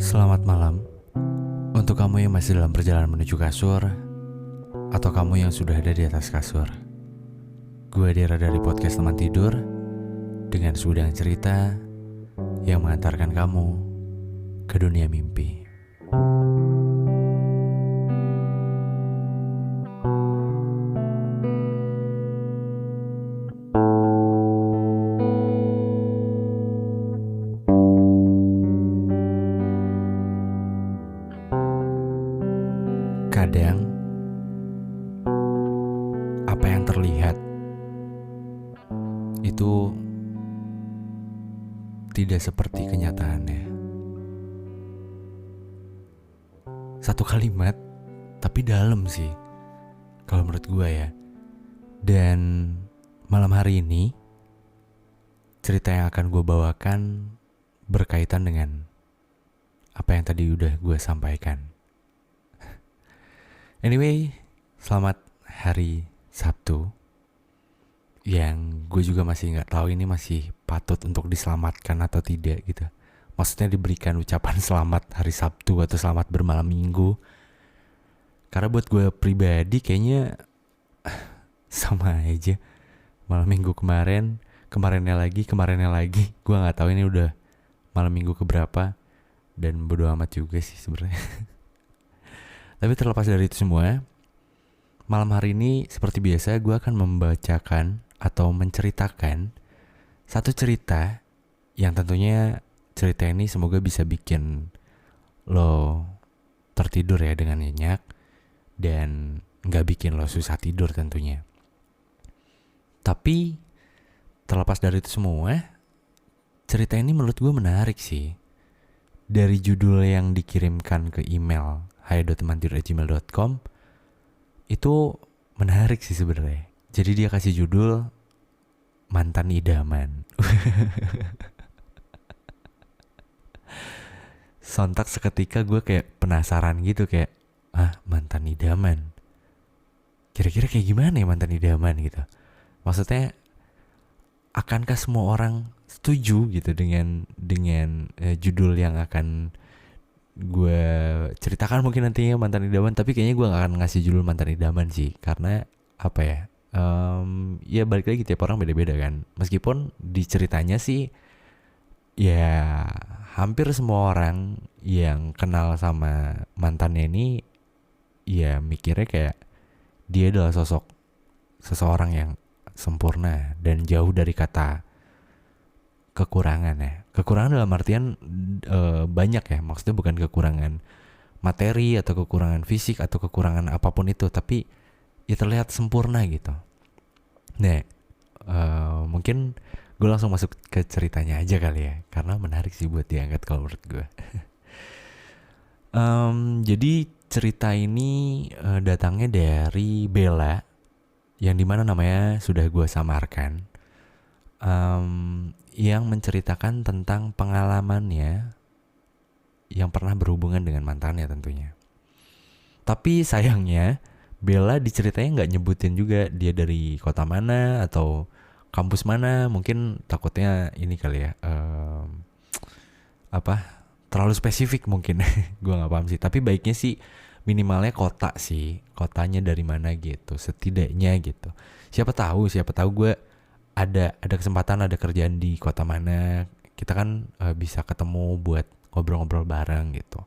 Selamat malam untuk kamu yang masih dalam perjalanan menuju kasur atau kamu yang sudah ada di atas kasur. Gue Dera dari podcast Teman Tidur dengan segudang cerita yang mengantarkan kamu ke dunia mimpi. Kadang apa yang terlihat itu tidak seperti kenyataannya. Satu kalimat tapi dalam sih kalau menurut gue ya. Dan malam hari ini cerita yang akan gue bawakan berkaitan dengan apa yang tadi udah gue sampaikan. Anyway, selamat hari Sabtu. Yang gue juga masih gak tahu ini masih patut untuk diselamatkan atau tidak gitu. Maksudnya diberikan ucapan selamat hari Sabtu atau selamat bermalam minggu. Karena buat gue pribadi kayaknya sama aja. Malam minggu kemarinnya lagi. Gue gak tahu ini udah malam minggu keberapa. Dan bodo amat juga sih sebenarnya. Tapi terlepas dari itu semua, malam hari ini seperti biasa gue akan membacakan atau menceritakan satu cerita yang tentunya cerita ini semoga bisa bikin lo tertidur ya dengan nyenyak dan gak bikin lo susah tidur tentunya. Tapi terlepas dari itu semua, cerita ini menurut gue menarik sih. Dari judul yang dikirimkan ke email hai.temantidur@gmail.com itu menarik sih sebenarnya. Jadi dia kasih judul Mantan Idaman. Sontak seketika gue kayak penasaran gitu, kayak mantan idaman, kira-kira kayak gimana ya mantan idaman gitu. Maksudnya akankah semua orang setuju gitu dengan judul yang akan gue ceritakan mungkin nantinya mantan idaman. Tapi kayaknya gue gak akan ngasih judul mantan idaman sih, karena apa ya, ya balik lagi tiap orang beda-beda kan. Meskipun di ceritanya sih ya hampir semua orang yang kenal sama mantannya ini ya mikirnya kayak dia adalah sosok seseorang yang sempurna dan jauh dari kata kekurangan ya. Kekurangan dalam artian banyak ya, maksudnya bukan kekurangan materi atau kekurangan fisik atau kekurangan apapun itu, tapi ya terlihat sempurna gitu. Nah, mungkin gue langsung masuk ke ceritanya aja kali ya, karena menarik sih buat diangkat kalau menurut gue. Jadi cerita ini datangnya dari Bella, yang dimana namanya sudah gue samarkan, yang menceritakan tentang pengalamannya yang pernah berhubungan dengan mantannya tentunya. Tapi sayangnya Bella di ceritanya gak nyebutin juga dia dari kota mana atau kampus mana. Mungkin takutnya ini kali ya, terlalu spesifik mungkin. Gue gak paham sih. Tapi baiknya sih minimalnya kota sih, kotanya dari mana gitu, setidaknya gitu. Siapa tahu gue ada kesempatan, ada kerjaan di kota mana, kita kan bisa ketemu buat ngobrol-ngobrol bareng gitu.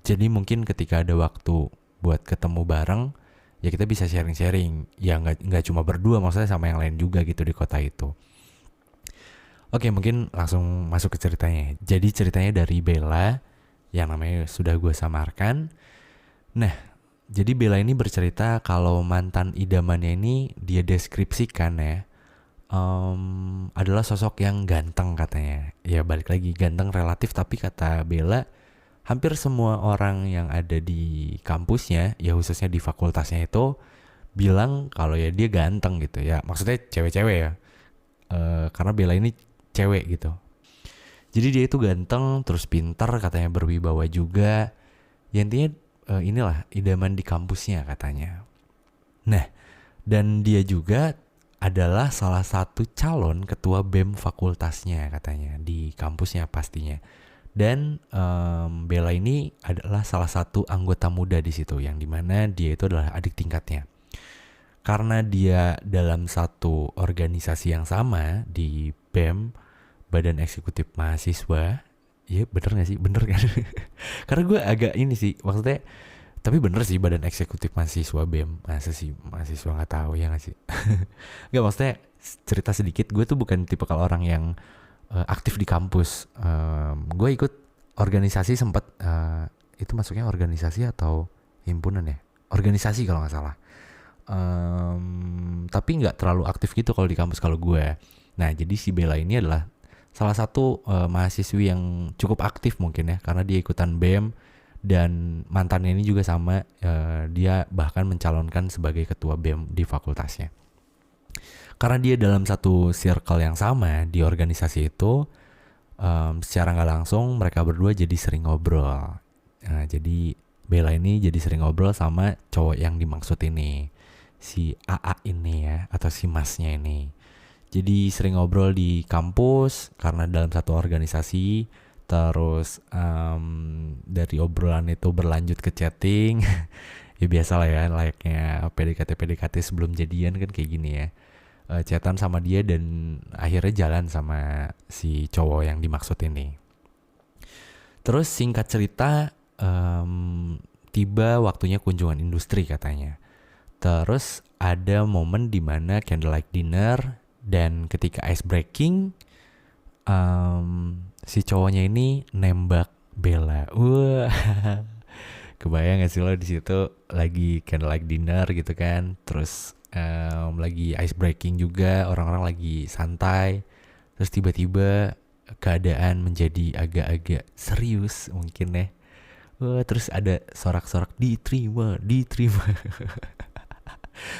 Jadi mungkin ketika ada waktu buat ketemu bareng, ya kita bisa sharing-sharing. Ya nggak cuma berdua, maksudnya sama yang lain juga gitu di kota itu. Oke, mungkin langsung masuk ke ceritanya. Jadi ceritanya dari Bella, yang namanya sudah gue samarkan. Nah, jadi Bella ini bercerita kalau mantan idamannya ini dia deskripsikan ya, adalah sosok yang ganteng katanya. Ya balik lagi, ganteng relatif, tapi kata Bella hampir semua orang yang ada di kampusnya, ya khususnya di fakultasnya itu, bilang kalau ya dia ganteng gitu ya. Maksudnya cewek-cewek ya, karena Bella ini cewek gitu. Jadi dia itu ganteng, terus pintar, katanya berwibawa juga. Ya intinya inilah idaman di kampusnya katanya. Nah, dan dia juga adalah salah satu calon ketua BEM fakultasnya katanya, di kampusnya pastinya. Dan Bella ini adalah salah satu anggota muda di situ, yang dimana dia itu adalah adik tingkatnya. Karena dia dalam satu organisasi yang sama di BEM, Badan Eksekutif Mahasiswa. Iya bener gak sih? Bener kan? Karena gue agak ini sih, maksudnya tapi bener sih Badan Eksekutif Mahasiswa BEM. Masa sih mahasiswa gak tahu ya gak sih? Gak, maksudnya cerita sedikit, gue tuh bukan tipe kalau orang yang aktif di kampus. Gue ikut organisasi sempat, itu masuknya organisasi atau himpunan ya? Organisasi kalau gak salah. Tapi nggak terlalu aktif gitu kalau di kampus kalau gue. Nah jadi si Bella ini adalah salah satu mahasiswi yang cukup aktif mungkin ya, karena dia ikutan BEM dan mantannya ini juga sama, dia bahkan mencalonkan sebagai ketua BEM di fakultasnya. Karena dia dalam satu circle yang sama di organisasi itu, secara nggak langsung mereka berdua jadi sering ngobrol. Nah, jadi Bella ini jadi sering ngobrol sama cowok yang dimaksud ini, si AA ini ya, atau si masnya ini. Jadi sering ngobrol di kampus karena dalam satu organisasi. Terus dari obrolan itu berlanjut ke chatting. Ya biasa lah ya, layaknya PDKT sebelum jadian kan kayak gini ya. Chatan sama dia dan akhirnya jalan sama si cowok yang dimaksud ini. Terus singkat cerita, tiba waktunya kunjungan industri katanya. Terus ada momen di mana candlelight dinner, dan ketika ice breaking, si cowoknya ini nembak Bella. Wah, kebayang gak sih lo di situ lagi candlelight dinner gitu kan? Terus lagi ice breaking juga, orang-orang lagi santai. Terus tiba-tiba keadaan menjadi agak-agak serius mungkin ya. Wah, terus ada sorak-sorak diterima.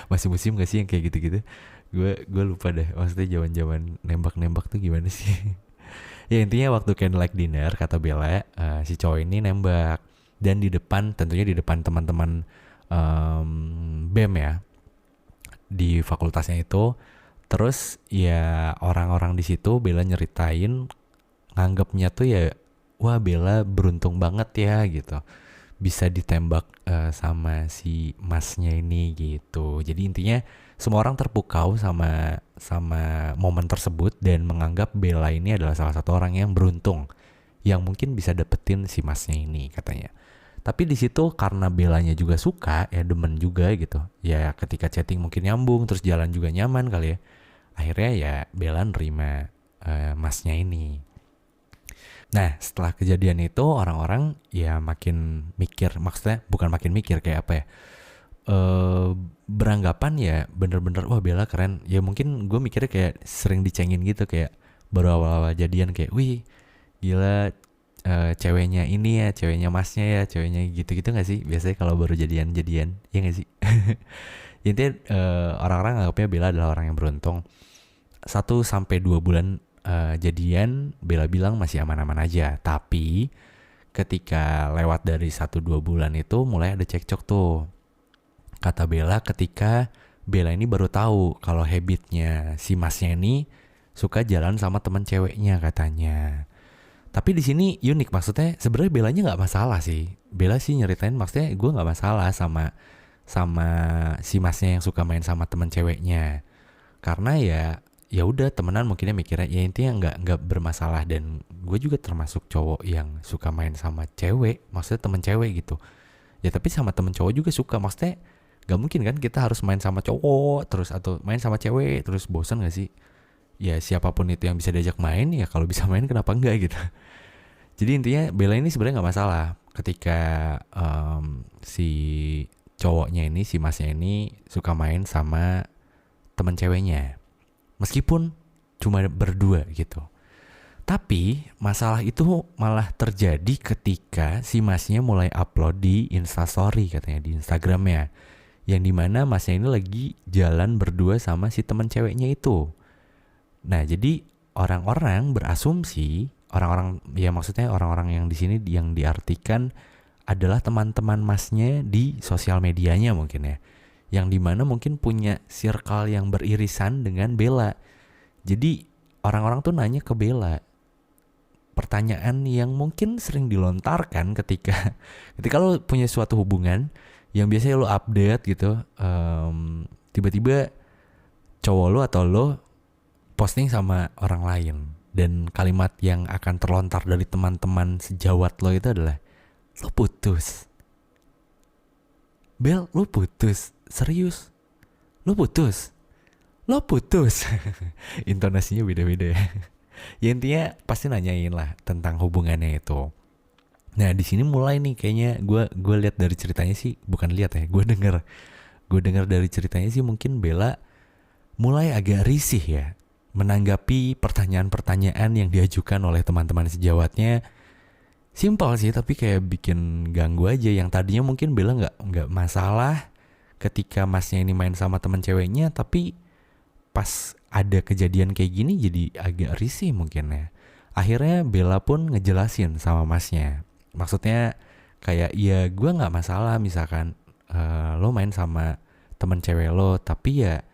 Masih musim gak sih yang kayak gitu-gitu? Gue lupa deh, maksudnya zaman-zaman nembak-nembak tuh gimana sih? Ya intinya waktu candlelight dinner kata Bella, si cowok ini nembak, dan di depan, tentunya di depan teman-teman BEM ya, di fakultasnya itu. Terus ya orang-orang di situ Bella nyeritain, nganggapnya tuh ya, wah Bella beruntung banget ya gitu, bisa ditembak sama si masnya ini gitu. Jadi intinya semua orang terpukau sama momen tersebut dan menganggap Bella ini adalah salah satu orang yang beruntung yang mungkin bisa dapetin si masnya ini katanya. Tapi di situ karena Bellanya juga suka ya, demen juga gitu. Ya ketika chatting mungkin nyambung, terus jalan juga nyaman kali ya. Akhirnya ya Bella nerima masnya ini. Nah setelah kejadian itu orang-orang ya makin mikir, maksudnya bukan makin mikir, kayak apa ya, beranggapan ya bener-bener wah Bella keren. Ya mungkin gue mikirnya kayak sering dicengin gitu, kayak baru awal-awal jadian kayak wih gila, ceweknya ini ya, ceweknya masnya ya, ceweknya gitu-gitu gak sih biasanya kalau baru jadian-jadian, ya gak sih? Intinya orang-orang anggapnya Bella adalah orang yang beruntung. 1-2 bulan jadian, Bella bilang masih aman-aman aja. Tapi ketika lewat dari 1-2 bulan itu mulai ada cekcok tuh. Kata Bella ketika Bella ini baru tahu kalau habitnya si masnya ini suka jalan sama teman ceweknya katanya. Tapi di sini unik, maksudnya sebenarnya Bellanya nggak masalah sih. Bella sih nyeritain, maksudnya gue nggak masalah sama si masnya yang suka main sama teman ceweknya. Karena ya udah temenan, mungkinnya mikirnya ya intinya nggak bermasalah. Dan gue juga termasuk cowok yang suka main sama cewek, maksudnya temen cewek gitu. Ya tapi sama temen cowok juga suka, maksudnya gak mungkin kan kita harus main sama cowok terus atau main sama cewek terus, bosan gak sih? Ya siapapun itu yang bisa diajak main, ya kalau bisa main kenapa enggak gitu. Jadi intinya Bella ini sebenarnya gak masalah ketika si cowoknya ini, si masnya ini suka main sama temen ceweknya, meskipun cuma berdua gitu. Tapi masalah itu malah terjadi ketika si masnya mulai upload di Instastory katanya, di Instagramnya, yang dimana masnya ini lagi jalan berdua sama si teman ceweknya itu. Nah jadi orang-orang berasumsi, orang-orang ya maksudnya orang-orang yang di sini yang diartikan adalah teman-teman masnya di sosial medianya mungkin ya, yang dimana mungkin punya circle yang beririsan dengan Bella. Jadi orang-orang tuh nanya ke Bella, pertanyaan yang mungkin sering dilontarkan ketika ketika lo punya suatu hubungan yang biasanya lo update gitu, tiba-tiba cowok lo atau lo posting sama orang lain, dan kalimat yang akan terlontar dari teman-teman sejawat lo itu adalah, lo putus. Bel, lo putus? Serius? Lo putus? Lo putus? Intonasinya beda-beda ya. Ya intinya pasti nanyain lah tentang hubungannya itu. Nah di sini mulai nih kayaknya gue lihat dari ceritanya sih, bukan lihat ya, gue dengar dari ceritanya sih mungkin Bella mulai agak risih ya menanggapi pertanyaan-pertanyaan yang diajukan oleh teman-teman sejawatnya. Simpel sih tapi kayak bikin ganggu aja. Yang tadinya mungkin Bella nggak masalah ketika masnya ini main sama teman ceweknya, tapi pas ada kejadian kayak gini jadi agak risih mungkin ya. Akhirnya Bella pun ngejelasin sama masnya. Maksudnya kayak ya gue nggak masalah misalkan lo main sama teman cewek lo, tapi ya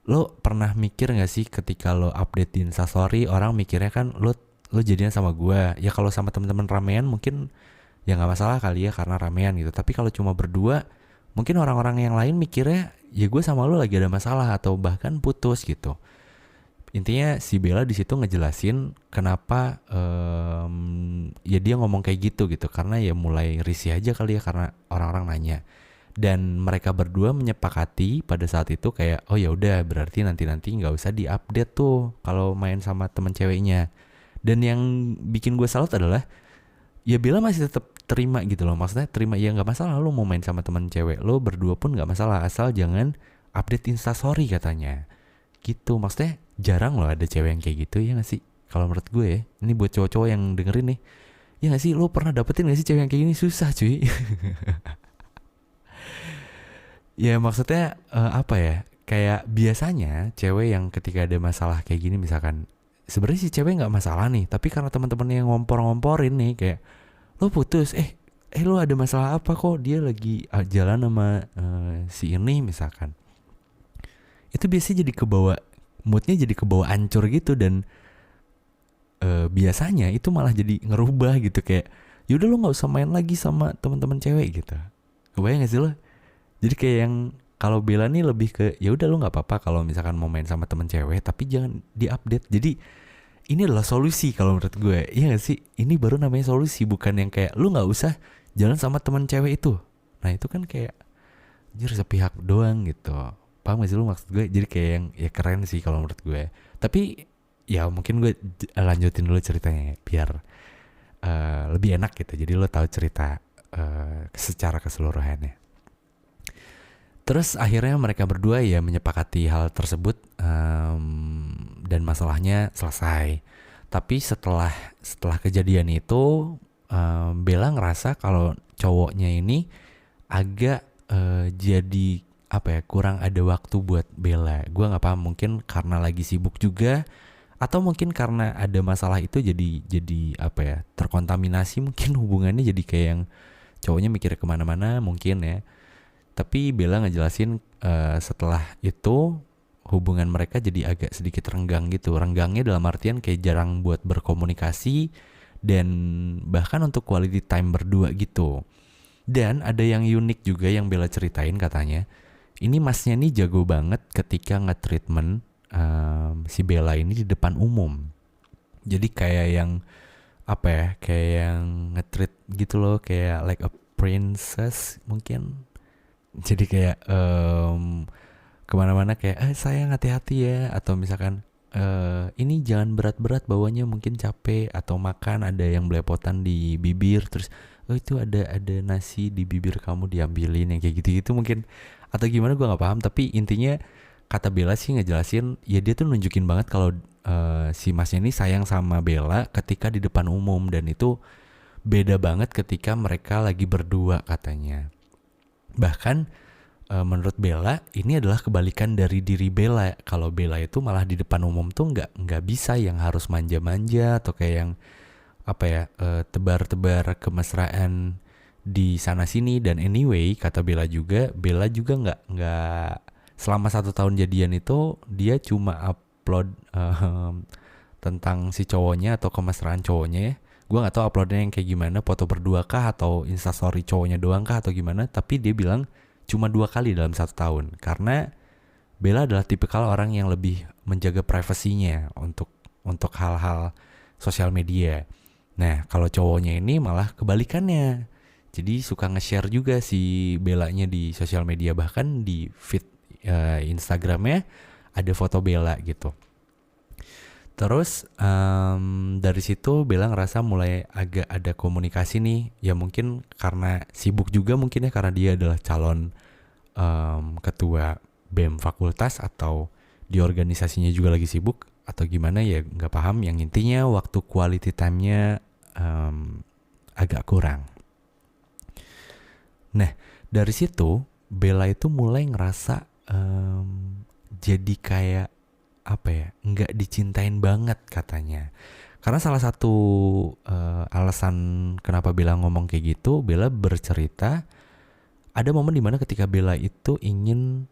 lo pernah mikir nggak sih ketika lo update di Instastory orang mikirnya kan lo jadian sama gue. Ya kalau sama teman-teman ramean mungkin ya nggak masalah kali ya karena ramean gitu. Tapi kalau cuma berdua mungkin orang-orang yang lain mikirnya ya gue sama lo lagi ada masalah atau bahkan putus gitu. Intinya si Bella di situ ngejelasin kenapa ya dia ngomong kayak gitu karena ya mulai risih aja kali ya karena orang-orang nanya. Dan mereka berdua menyepakati pada saat itu kayak oh ya udah berarti nanti nggak usah diupdate tuh kalau main sama temen ceweknya. Dan yang bikin gue salut adalah ya Bella masih tetap terima gitu loh. Maksudnya terima ya nggak masalah lo mau main sama temen cewek lo berdua pun nggak masalah asal jangan update Instastory katanya gitu. Maksudnya jarang loh ada cewek yang kayak gitu ya gak sih kalau menurut gue ya. Ini buat cowok-cowok yang dengerin nih, ya gak sih lo pernah dapetin gak sih cewek yang kayak gini? Susah cuy. Ya maksudnya apa ya, kayak biasanya cewek yang ketika ada masalah kayak gini misalkan sebenarnya si cewek nggak masalah nih, tapi karena teman-teman yang ngompor-ngomporin nih kayak lo putus, lo ada masalah apa kok dia lagi jalan sama si ini misalkan, itu biasanya jadi kebawa moodnya jadi kebawa ancur gitu. Dan biasanya itu malah jadi ngerubah gitu kayak yaudah lo nggak usah main lagi sama teman-teman cewek gitu. Kebayang gak sih lo? Jadi kayak yang kalau Bella nih lebih ke ya udah lo nggak apa-apa kalau misalkan mau main sama temen cewek tapi jangan diupdate. Jadi ini adalah solusi kalau menurut gue. Iya gak sih? Ini baru namanya solusi, bukan yang kayak lo nggak usah jalan sama temen cewek itu. Nah itu kan kayak anjir sepihak doang gitu. Paham gak sih lo maksud gue? Jadi kayak yang ya keren sih kalau menurut gue. Tapi ya mungkin gue lanjutin dulu ceritanya biar lebih enak gitu. Jadi lo tahu cerita secara keseluruhannya. Terus akhirnya mereka berdua ya menyepakati hal tersebut dan masalahnya selesai. Tapi setelah kejadian itu Bella ngerasa kalau cowoknya ini agak jadi apa ya, kurang ada waktu buat Bella. Gue nggak paham, mungkin karena lagi sibuk juga atau mungkin karena ada masalah itu jadi apa ya, terkontaminasi mungkin hubungannya jadi kayak yang cowoknya mikirnya kemana-mana mungkin ya. Tapi Bella ngejelasin setelah itu hubungan mereka jadi agak sedikit renggang gitu. Renggangnya dalam artian kayak jarang buat berkomunikasi dan bahkan untuk quality time berdua gitu. Dan ada yang unik juga yang Bella ceritain katanya. Ini masnya nih jago banget ketika nge-treatment si Bella ini di depan umum. Jadi kayak yang apa ya, kayak yang nge-treat gitu loh, kayak like a princess mungkin. Jadi kayak kemana-mana kayak sayang hati-hati ya, atau misalkan ini jangan berat-berat bawanya mungkin capek, atau makan ada yang belepotan di bibir terus itu ada nasi di bibir kamu diambilin, yang kayak gitu-gitu mungkin, atau gimana gue nggak paham. Tapi intinya kata Bella sih ngejelasin ya dia tuh nunjukin banget kalau si masnya ini sayang sama Bella ketika di depan umum, dan itu beda banget ketika mereka lagi berdua katanya. Bahkan menurut Bella ini adalah kebalikan dari diri Bella. Kalau Bella itu malah di depan umum tuh nggak bisa yang harus manja-manja atau kayak yang apa ya, tebar-tebar kemesraan di sana sini. Dan anyway kata Bella juga nggak selama 1 tahun jadian itu dia cuma upload tentang si cowoknya atau kemesraan cowoknya ya. Gue nggak tahu uploadnya yang kayak gimana, foto berdua kah atau instastory cowoknya doang kah atau gimana. Tapi dia bilang cuma 2 kali dalam 1 tahun. Karena Bella adalah tipikal orang yang lebih menjaga privasinya untuk hal-hal sosial media. Nah, kalau cowoknya ini malah kebalikannya. Jadi suka nge-share juga si Bellanya di sosial media, bahkan di feed Instagramnya ada foto Bella gitu. Terus dari situ Bella ngerasa mulai agak ada komunikasi nih. Ya mungkin karena sibuk juga mungkin ya, karena dia adalah calon ketua BEM fakultas atau di organisasinya juga lagi sibuk atau gimana ya nggak paham. Yang intinya waktu quality time-nya agak kurang. Nah dari situ Bella itu mulai ngerasa jadi kayak apa ya, nggak dicintain banget katanya. Karena salah satu alasan kenapa Bella ngomong kayak gitu, Bella bercerita ada momen dimana ketika Bella itu ingin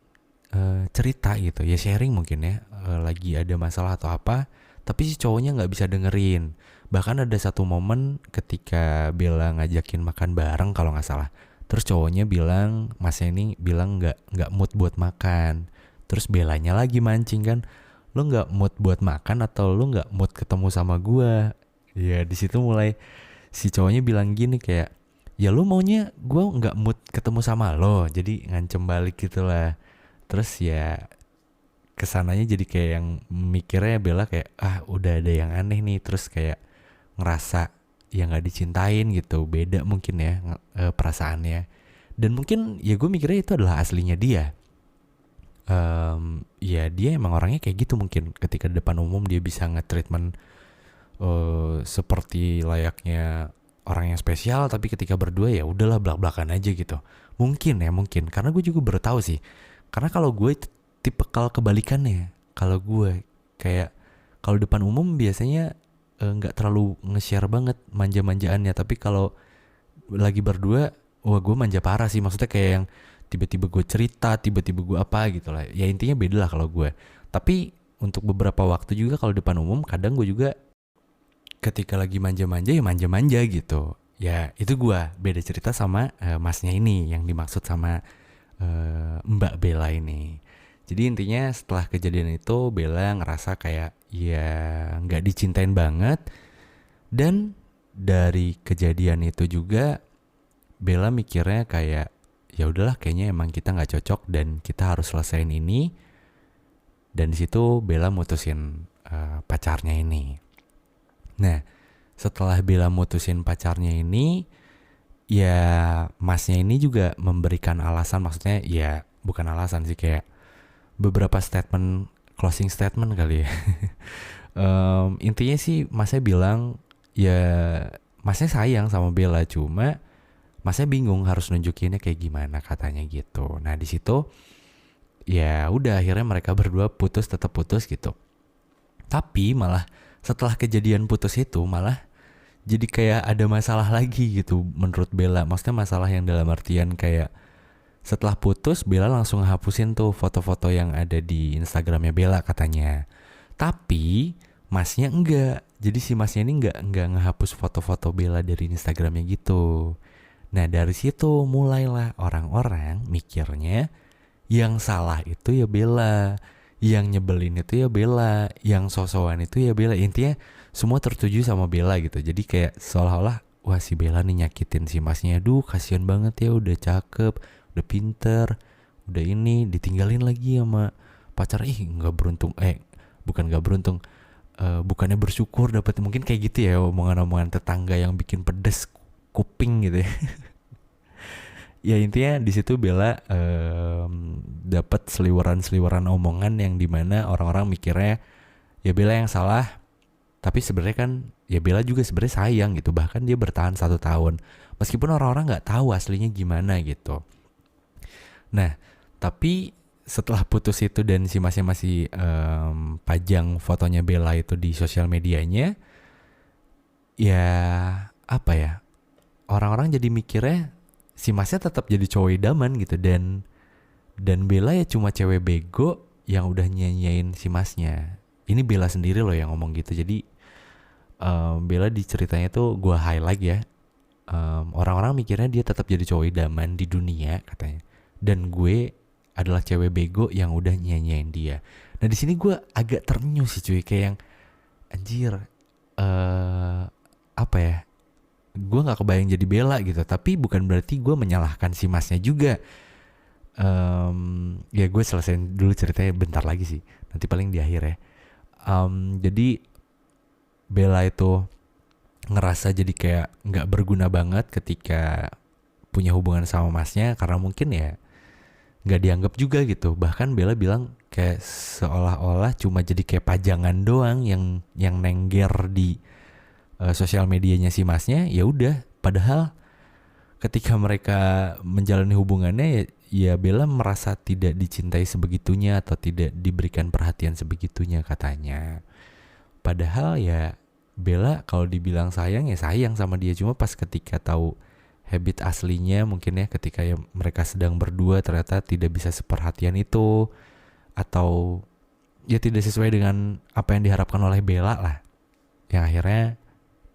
cerita gitu, ya sharing mungkin ya, lagi ada masalah atau apa, tapi si cowoknya nggak bisa dengerin. Bahkan ada satu momen ketika Bella ngajakin makan bareng kalau nggak salah, terus cowoknya bilang, masnya ini bilang nggak mood buat makan. Terus Bellanya lagi mancing kan, lu nggak mood buat makan atau lu nggak mood ketemu sama gua? Ya di situ mulai si cowoknya bilang gini kayak, ya lu maunya gua nggak mood ketemu sama lo, jadi ngancem balik gitulah. Terus ya kesananya jadi kayak yang mikirnya Bella kayak udah ada yang aneh nih, terus kayak ngerasa ya nggak dicintain gitu, beda mungkin ya perasaannya. Dan mungkin ya gue mikirnya itu adalah aslinya dia. Ya dia emang orangnya kayak gitu, mungkin ketika di depan umum dia bisa nge-treatment seperti layaknya orang yang spesial, tapi ketika berdua ya udahlah belak-belakan aja gitu. Mungkin karena gue juga baru tahu sih. Karena kalau gue tipikal kebalikannya. Kalau gue kayak kalau depan umum biasanya nggak terlalu nge-share banget manja-manjaannya, tapi kalau lagi berdua wah gue manja parah sih. Maksudnya kayak yang tiba-tiba gue cerita, tiba-tiba gue apa gitu lah. Ya intinya beda lah kalau gue. Tapi untuk beberapa waktu juga kalau depan umum kadang gue juga ketika lagi manja-manja ya manja-manja gitu. Ya itu gue beda cerita sama masnya ini yang dimaksud sama Mbak Bella ini. Jadi intinya setelah kejadian itu Bella ngerasa kayak ya nggak dicintain banget. Dan dari kejadian itu juga Bella mikirnya kayak ya udahlah kayaknya emang kita nggak cocok dan kita harus selesaiin ini. Dan di situ Bella mutusin pacarnya ini. Nah setelah Bella mutusin pacarnya ini, ya masnya ini juga memberikan alasan, maksudnya ya bukan alasan sih, kayak beberapa statement, closing statement kali ya. Intinya sih masnya bilang ya masnya sayang sama Bella, cuma masnya bingung harus nunjukinnya kayak gimana katanya gitu. Nah di situ ya udah akhirnya mereka berdua tetap putus gitu. Tapi malah setelah kejadian putus itu malah jadi kayak ada masalah lagi gitu menurut Bella. Maksudnya masalah yang dalam artian kayak setelah putus Bella langsung hapusin tuh foto-foto yang ada di Instagramnya Bella katanya. Tapi masnya enggak. Jadi si masnya ini enggak ngehapus foto-foto Bella dari Instagramnya gitu. Nah dari situ mulailah orang-orang mikirnya yang salah itu ya Bella, yang nyebelin itu ya Bella, yang sosokan itu ya Bella. Intinya semua tertuju sama Bella gitu. Jadi kayak seolah-olah wah si Bella nih nyakitin si masnya. Aduh kasihan banget ya, udah cakep, udah pinter, udah ini ditinggalin lagi sama pacar. Nggak beruntung, bukan nggak beruntung, bukannya bersyukur dapat. Mungkin kayak gitu ya omongan-omongan tetangga yang bikin pedes kuping gitu ya. Ya intinya di situ Bella dapat seliweran omongan yang dimana orang-orang mikirnya ya Bella yang salah, tapi sebenarnya kan ya Bella juga sebenarnya sayang gitu. Bahkan dia bertahan 1 tahun meskipun orang-orang nggak tahu aslinya gimana gitu. Nah tapi setelah putus itu dan si masih pajang fotonya Bella itu di sosial medianya, ya apa ya, orang-orang jadi mikirnya si masnya tetap jadi cowok idaman gitu, dan Bella ya cuma cewek bego yang udah nyanyain si masnya. ini Bella sendiri loh yang ngomong gitu. Jadi Bella di ceritanya tuh gue highlight ya. Orang-orang mikirnya dia tetap jadi cowok idaman di dunia katanya. Dan gue adalah cewek bego yang udah nyanyain dia. Nah di sini gue agak terenyuh sih cuy, kayak yang anjir, apa ya? Gue nggak kebayang jadi Bella gitu. Tapi bukan berarti gue menyalahkan si masnya juga. Ya gue selesaiin dulu ceritanya bentar lagi sih. Nanti paling di akhir ya. Jadi Bella itu ngerasa jadi kayak nggak berguna banget ketika punya hubungan sama masnya karena mungkin ya nggak dianggap juga gitu. Bahkan Bella bilang kayak seolah-olah cuma jadi kayak pajangan doang yang nengger di sosial medianya si masnya. Ya udah, padahal ketika mereka menjalani hubungannya ya Bella merasa tidak dicintai sebegitunya atau tidak diberikan perhatian sebegitunya katanya. Padahal ya Bella kalau dibilang sayang ya sayang sama dia, cuma pas ketika tahu habit aslinya mungkin ya ketika ya mereka sedang berdua ternyata tidak bisa seperhatian itu atau ya tidak sesuai dengan apa yang diharapkan oleh Bella lah. Yang akhirnya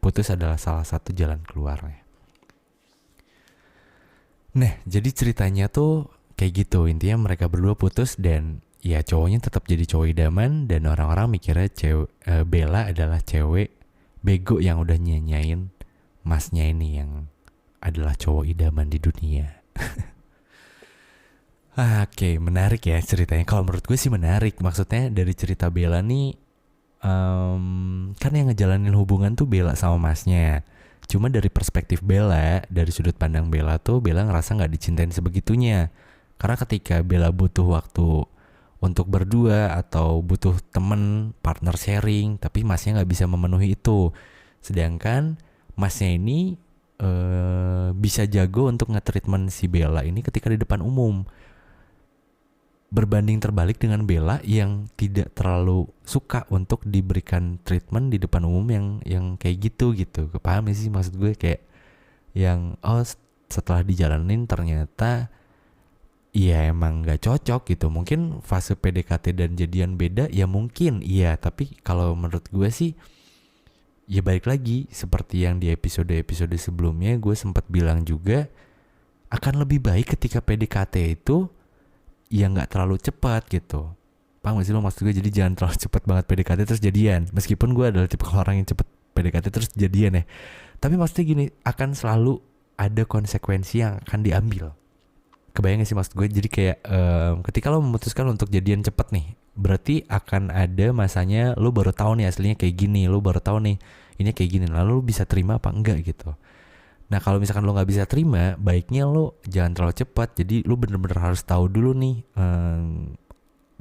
putus adalah salah satu jalan keluarnya. Nah, jadi ceritanya tuh kayak gitu. Intinya mereka berdua putus dan ya cowoknya tetap jadi cowok idaman dan orang-orang mikirnya Bella adalah cewek bego yang udah nyanyain masnya ini yang adalah cowok idaman di dunia. Oke, menarik ya ceritanya. Kalau menurut gue sih menarik. Maksudnya dari cerita Bella nih, kan yang ngejalanin hubungan tuh Bella sama masnya. Cuma dari perspektif Bella, dari sudut pandang Bella tuh Bella ngerasa gak dicintain sebegitunya. Karena ketika Bella butuh waktu untuk berdua atau butuh temen, partner sharing, tapi masnya gak bisa memenuhi itu. Sedangkan masnya ini bisa jago untuk nge-treatment si Bella ini ketika di depan umum. Berbanding terbalik dengan Bella yang tidak terlalu suka untuk diberikan treatment di depan umum yang kayak gitu. Paham sih maksud gue, kayak yang setelah dijalanin ternyata iya emang gak cocok gitu. Mungkin fase PDKT dan jadian beda ya mungkin iya. Tapi kalau menurut gue sih ya balik lagi seperti yang di episode-episode sebelumnya gue sempat bilang juga, akan lebih baik ketika PDKT itu ya gak terlalu cepat gitu. Paham gak sih lo maksud gue? Jadi jangan terlalu cepat banget PDKT terus jadian. Meskipun gue adalah tipe orang yang cepet PDKT terus jadian ya. Tapi maksudnya gini, akan selalu ada konsekuensi yang akan diambil. Kebayang gak sih maksud gue? Jadi kayak ketika lo memutuskan untuk jadian cepet nih, berarti akan ada masanya lo baru tahu nih aslinya kayak gini, lo baru tahu nih ini kayak gini, lalu lo bisa terima apa enggak gitu. Nah kalau misalkan lo gak bisa terima, baiknya lo jangan terlalu cepat. Jadi lo bener-bener harus tahu dulu nih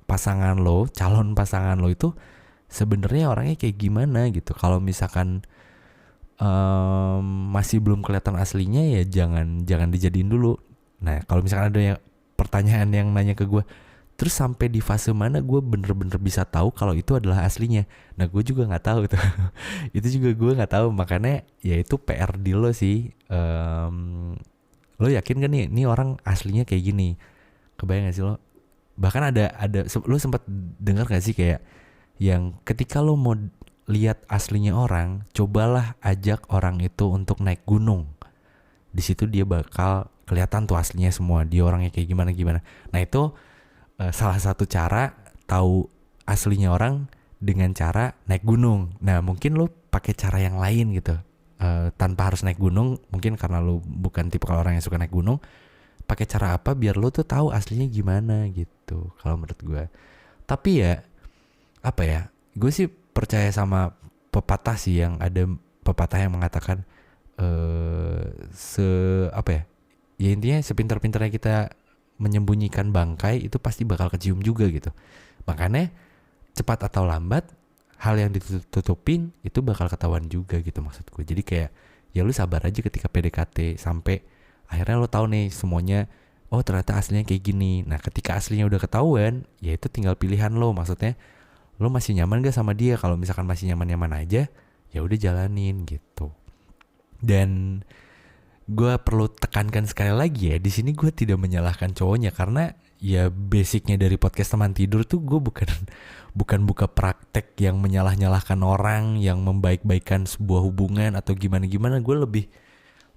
pasangan lo, calon pasangan lo itu sebenarnya orangnya kayak gimana gitu. Kalau misalkan masih belum kelihatan aslinya ya jangan dijadiin dulu. Nah kalau misalkan ada yang pertanyaan yang nanya ke gue, terus sampai di fase mana gue bener-bener bisa tahu kalau itu adalah aslinya? Nah gue juga nggak tahu tuh. Itu juga gue nggak tahu, makanya ya itu PR di lo sih. Lo yakin kan nih orang aslinya kayak gini? Kebayang gak sih lo? Bahkan ada lo sempat dengar gak sih kayak yang ketika lo mau lihat aslinya orang, cobalah ajak orang itu untuk naik gunung. Di situ dia bakal kelihatan tuh aslinya semua, dia orangnya kayak gimana. Nah itu salah satu cara tahu aslinya orang dengan cara naik gunung. Nah mungkin lo pakai cara yang lain gitu, tanpa harus naik gunung. Mungkin karena lo bukan tipe orang yang suka naik gunung, pakai cara apa biar lo tuh tahu aslinya gimana gitu. Kalau menurut gue. Tapi ya apa ya, gue sih percaya sama pepatah sih, yang ada pepatah yang mengatakan ya intinya sepintar-pintarnya kita menyembunyikan bangkai itu pasti bakal kecium juga gitu. Makanya cepat atau lambat hal yang ditutupin itu bakal ketahuan juga gitu maksud gue. Jadi kayak ya lu sabar aja ketika PDKT sampai akhirnya lu tahu nih semuanya, oh ternyata aslinya kayak gini. Nah ketika aslinya udah ketahuan, ya itu tinggal pilihan lo. Maksudnya lo masih nyaman gak sama dia? Kalau misalkan masih nyaman-nyaman aja, ya udah jalanin gitu. Dan gue perlu tekankan sekali lagi ya, di sini gue tidak menyalahkan cowoknya karena ya basicnya dari podcast teman tidur tuh gue bukan buka praktek yang menyalah-nyalahkan orang, yang membaik-baikan sebuah hubungan atau gimana-gimana. Gue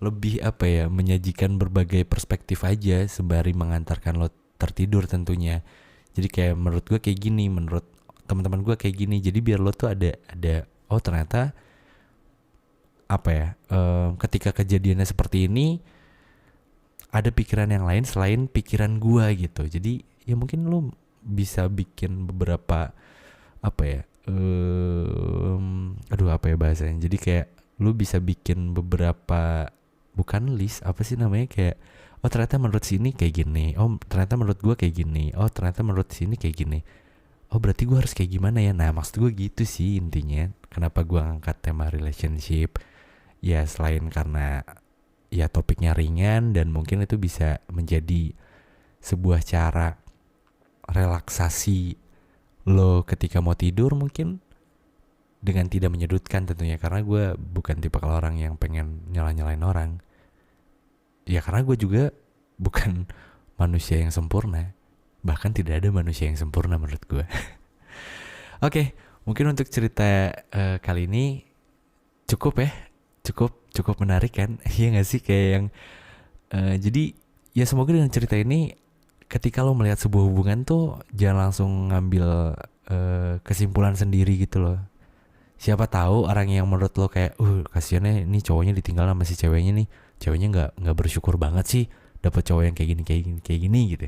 lebih apa ya, menyajikan berbagai perspektif aja sembari mengantarkan lo tertidur tentunya. Jadi kayak menurut gue kayak gini, menurut teman-teman gue kayak gini. Jadi biar lo tuh ada oh ternyata apa ya, ketika kejadiannya seperti ini ada pikiran yang lain selain pikiran gua gitu. Jadi ya mungkin lu bisa bikin beberapa apa ya, aduh apa ya bahasanya, jadi kayak lu bisa bikin beberapa, bukan list, apa sih namanya, kayak oh ternyata menurut sini kayak gini, oh ternyata menurut gua kayak gini, oh ternyata menurut sini kayak gini, oh berarti gua harus kayak gimana ya. Nah maksud gua gitu sih intinya, kenapa gua ngangkat tema relationship. Ya selain karena ya topiknya ringan dan mungkin itu bisa menjadi sebuah cara relaksasi lo ketika mau tidur mungkin, dengan tidak menyudutkan tentunya, karena gue bukan tipe kalau orang yang pengen nyalain orang. Ya karena gue juga bukan manusia yang sempurna, bahkan tidak ada manusia yang sempurna menurut gue. Oke, mungkin untuk cerita kali ini cukup ya, cukup menarik kan. Iya gak sih, kayak yang jadi ya semoga dengan cerita ini ketika lo melihat sebuah hubungan tuh jangan langsung ngambil kesimpulan sendiri gitu loh. Siapa tahu orang yang menurut lo kayak kasiannya ini cowoknya ditinggal sama si ceweknya nih, ceweknya nggak bersyukur banget sih dapat cowok yang kayak gini gitu.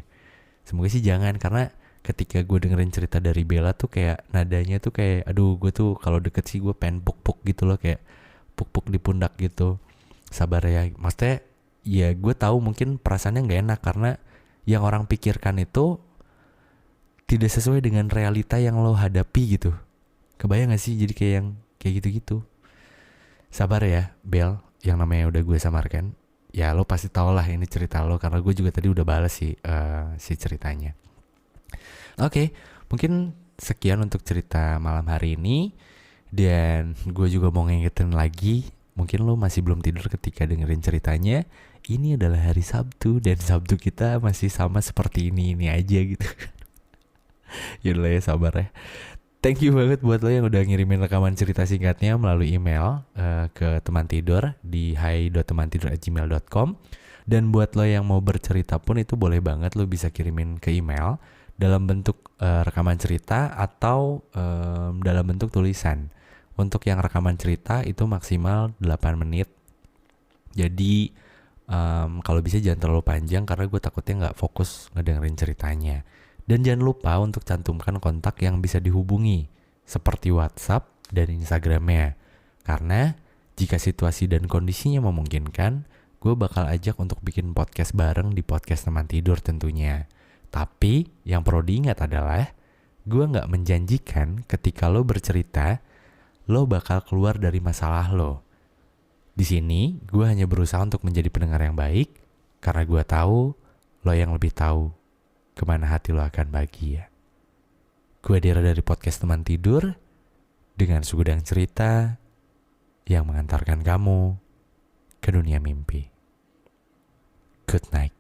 Semoga sih jangan, karena ketika gue dengerin cerita dari Bella tuh kayak nadanya tuh kayak aduh, gue tuh kalau deket sih gue pengen puk-puk gitu loh, kayak puk-puk di pundak gitu. Sabar ya, maksudnya ya gue tahu mungkin perasaannya nggak enak karena yang orang pikirkan itu tidak sesuai dengan realita yang lo hadapi gitu. Kebayang gak sih, jadi kayak yang kayak gitu-gitu. Sabar ya Bel, yang namanya udah gue samarkan. Ya lo pasti tau lah ini cerita lo, karena gue juga tadi udah balas sih si ceritanya. Oke, mungkin sekian untuk cerita malam hari ini. Dan gue juga mau ngingetin lagi, mungkin lo masih belum tidur ketika dengerin ceritanya. Ini adalah hari Sabtu, dan Sabtu kita masih sama seperti ini aja gitu. Yaudah ya, sabar ya. Thank you banget buat lo yang udah ngirimin rekaman cerita singkatnya melalui email ke teman tidur di hai.temantidur@gmail.com. Dan buat lo yang mau bercerita pun itu boleh banget, lo bisa kirimin ke email dalam bentuk rekaman cerita atau dalam bentuk tulisan. Untuk yang rekaman cerita itu maksimal 8 menit. Jadi kalau bisa jangan terlalu panjang karena gue takutnya gak fokus ngedengerin ceritanya. Dan jangan lupa untuk cantumkan kontak yang bisa dihubungi seperti WhatsApp dan Instagramnya. Karena jika situasi dan kondisinya memungkinkan, gue bakal ajak untuk bikin podcast bareng di podcast teman tidur tentunya. Tapi yang perlu diingat adalah gue gak menjanjikan ketika lo bercerita lo bakal keluar dari masalah lo. Di sini gue hanya berusaha untuk menjadi pendengar yang baik karena gue tahu lo yang lebih tahu kemana hati lo akan bahagia. Gue Dira dari podcast teman tidur dengan segudang cerita yang mengantarkan kamu ke dunia mimpi. Good night.